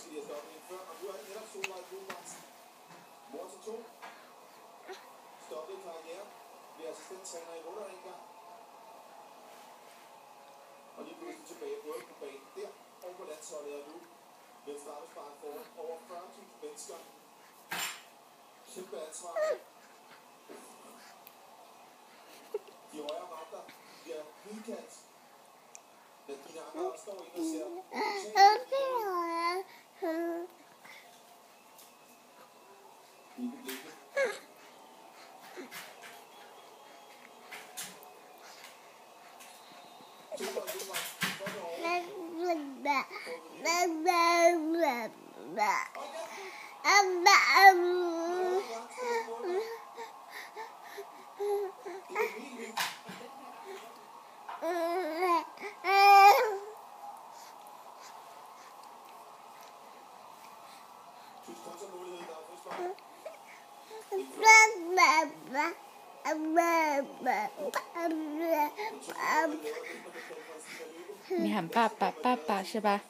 skal de have stoppet ind før, og nu er det netop Solvej Bluebrands mor til 2. Stoppet karriere. Bliver assistenttræner i Vålerenga. Og lige pludselig tilbage både på banen der og på landsholdet er nu. Med et straffespark foran over 40.000 mennesker. Kæmpe ansvar. De højre magter bliver hidkaldt. Men de andre står ind og ser. Ikke blikket.你喊爸爸爸爸是吧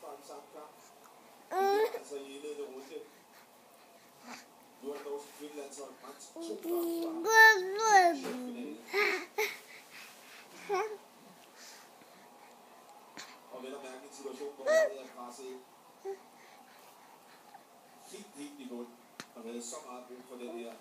？Og vel at mærke en situation, hvor det er presset helt i bund, og havde så meget brug for den her.